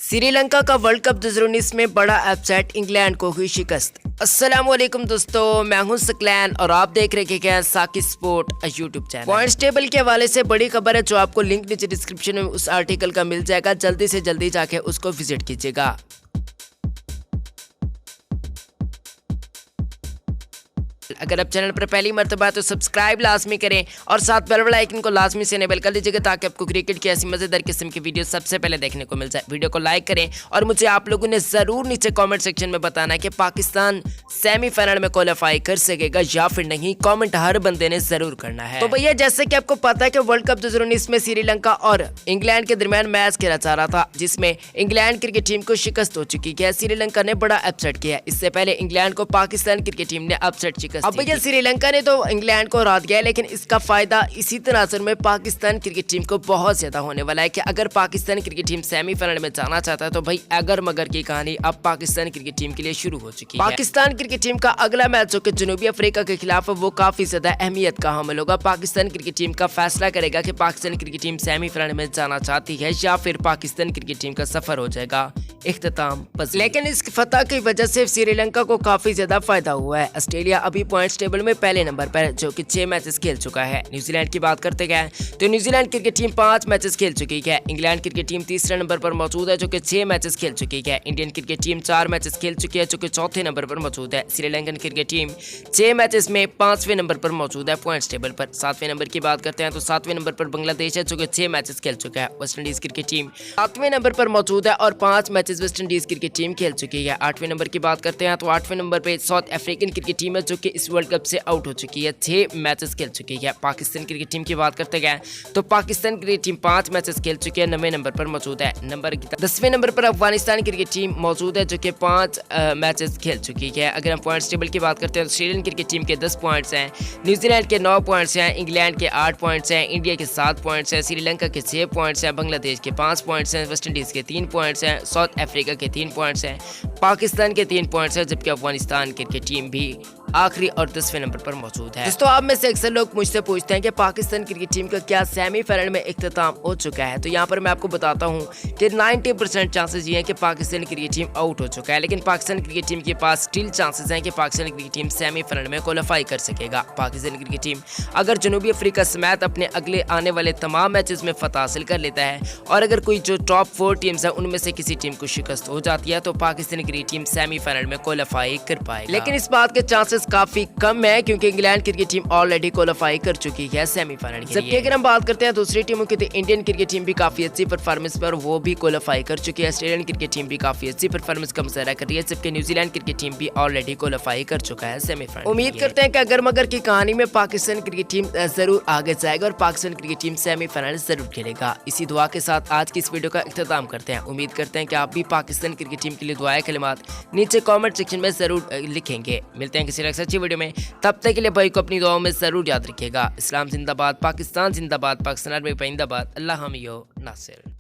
श्रीलंका का world cup 2019 में बड़ा अपसेट, इंग्लैंड को हुई शिकस्त। अस्सलामुअलैकुम दोस्तों, मैं हूं सकलैन और आप देख रहे हैं Saqib sport YouTube channel. Points table के हवाले से बड़ी खबर है जो आपको लिंक नीचे डिस्क्रिप्शन में उस आर्टिकल का मिल जाएगा, जल्दी से जल्दी जाके उसको विजिट कीजिएगा। अगर आप चैनल पर पहली मर्तबा तो सब्सक्राइब लाजमी करें और साथ बेल वाला आइकन को लाजमी से इनेबल कर लीजिएगा ताकि आपको क्रिकेट की ऐसी मजेदार किस्म की वीडियो सबसे पहले देखने को मिल जाए। वीडियो को लाइक करें और मुझे आप लोगों ने जरूर नीचे कमेंट सेक्शन में बताना है कि पाकिस्तान सेमीफाइनल में क्वालिफाई कर सकेगा या फिर नहीं। कमेंट हर बंदे ने जरूर करना है। तो भैया जैसे कि आपको पता है कि वर्ल्ड कप 2019 में श्रीलंका और इंग्लैंड के दरमियान मैच खेला जा रहा था, जिसमें इंग्लैंड क्रिकेट टीम को शिकस्त हो चुकी है। श्रीलंका ने बड़ा अपसेट किया। इससे पहले इंग्लैंड को पाकिस्तान क्रिकेट टीम ने अपसेट शिकस्त। अब भैया श्रीलंका ने तो इंग्लैंड को हरा दिया, लेकिन इसका फायदा इसी तनाजुर में पाकिस्तान क्रिकेट टीम को बहुत ज्यादा होने वाला है कि अगर पाकिस्तान क्रिकेट टीम सेमीफाइनल में जाना चाहता है तो भाई अगर मगर की कहानी अब पाकिस्तान क्रिकेट टीम के लिए शुरू हो चुकी है। पाकिस्तान क्रिकेट टीम का अगला मैच जो कि जनूबी अफ्रीका के खिलाफ है वो काफी ज्यादा अहमियत का हामिल होगा। पाकिस्तान क्रिकेट टीम का फैसला करेगा कि पाकिस्तान क्रिकेट टीम सेमीफाइनल में जाना चाहती है या फिर पाकिस्तान क्रिकेट टीम का सफर हो जाएगा इख्तिताम पसंद। लेकिन इस फतह की वजह से श्रीलंका को काफी ज्यादा फायदा हुआ है। ऑस्ट्रेलिया अभी पॉइंट्स टेबल में पहले नंबर पर जो कि 6 मैचेस खेल चुका है। न्यूजीलैंड की बात करते हैं तो न्यूजीलैंड क्रिकेट टीम 5 मैचेस खेल चुकी है। इंग्लैंड क्रिकेट टीम तीसरे नंबर पर मौजूद है जो कि 6 मैचेस खेल चुकी है। इंडियन क्रिकेट टीम 4 मैचेस खेल चुकी है जो कि चौथे नंबर पर मौजूद है। श्रीलंकन क्रिकेट टीम 6 मैचेस में 5वें नंबर पर मौजूद है पॉइंट्स टेबल पर। 7वें नंबर की बात करते हैं तो 7वें नंबर पर बांग्लादेश है जो कि 6 मैचेस खेल चुका है। वेस्ट इंडीज क्रिकेट टीम 7वें नंबर पर मौजूद है और 5 matches West Indies cricket team खेल चुकी है। 8वें नंबर की बात करते हैं तो 8वें नंबर पे साउथ अफ्रीकन क्रिकेट टीम है जो कि इस वर्ल्ड कप से आउट हो चुकी है। 6 मैचेस खेल चुकी है। पाकिस्तान क्रिकेट टीम की बात करते हैं तो पाकिस्तान क्रिकेट टीम 5 मैचेस खेल चुकी है, 9वें नंबर पर मौजूद है। 10वें नंबर पर अफगानिस्तान क्रिकेट टीम मौजूद है जो कि 5 मैचेस खेल चुकी है। अगर हम पॉइंट्स टेबल की बात करते हैं तो श्रीलंकन क्रिकेट टीम के 10 पॉइंट्स हैं, न्यूजीलैंड के 9 पॉइंट्स हैं, इंग्लैंड के 8 पॉइंट्स हैं, इंडिया के 7 पॉइंट्स हैं, श्रीलंका के 6 पॉइंट्स हैं, बांग्लादेश के 5 पॉइंट्स हैं, वेस्ट इंडीज के 3 पॉइंट्स हैं, साउथ अफ्रीका के 3 पॉइंट्स हैं, पाकिस्तान के 3 पॉइंट्स हैं, जबकि अफगानिस्तान क्रिकेट टीम भी आखिरी और 10वें नंबर पर मौजूद है। दोस्तों आप में से अक्सर लोग मुझसे पूछते हैं कि पाकिस्तान क्रिकेट टीम का क्या सेमीफाइनल में इख्तिताम हो चुका है, तो यहाँ पर मैं आपको बताता हूँ कि 90% चांसेस ये हैं कि पाकिस्तान क्रिकेट टीम आउट हो चुका है। लेकिन पाकिस्तान क्रिकेट टीम के पास स्टिल चांसेस हैं कि पाकिस्तान क्रिकेट टीम सेमीफाइनल में क्वालिफाई कर सकेगा। पाकिस्तान क्रिकेट टीम अगर जनूबी अफ्रीका समेत अपने अगले आने वाले तमाम मैचेस में फतह हासिल कर लेता है और अगर कोई जो टॉप 4 टीम्स है उनमें से किसी टीम को शिकस्त हो जाती है तो पाकिस्तान क्रिकेट टीम सेमीफाइनल में क्वालिफाई कर पाएगी। लेकिन इस बात के चांसेस काफी कम है क्योंकि England cricket team already qualify कर चुकी है सेमीफाइनल के लिए। जबकि अगर हम बात करते हैं दूसरी टीमों की तो इंडियन क्रिकेट टीम भी काफी अच्छी परफॉर्मेंस पर वो भी क्वालिफाई कर चुकी है। ऑस्ट्रेलियन क्रिकेट टीम भी काफी अच्छी परफॉर्मेंस का मुजाहरा कर रही है, जबकि न्यूजीलैंड क्रिकेट टीम भी ऑलरेडी क्वालिफाई कर चुका है सेमीफाइनल। उम्मीद करते हैं कि अगर मगर की कहानी में पाकिस्तान क्रिकेट टीम जरूर आगे जाएगा और पाकिस्तान क्रिकेट टीम सेमीफाइनल जरूर खेलेगा। इसी दुआ के साथ आज की इस वीडियो का इख्तिताम करते हैं। उम्मीद करते हैं कि आप भी पाकिस्तान क्रिकेट टीम के लिए दुआएं कलिमात नीचे कमेंट सेक्शन में जरूर लिखेंगे। मिलते हैं किसी अच्छी वीडियो में, तब तक के लिए भाई को अपनी दुआओं में जरूर याद रखिएगा। इस्लाम जिंदाबाद, पाकिस्तान जिंदाबाद, पाकिस्तान आर्मी जिंदाबाद, अल्लाह हमियो नासिर।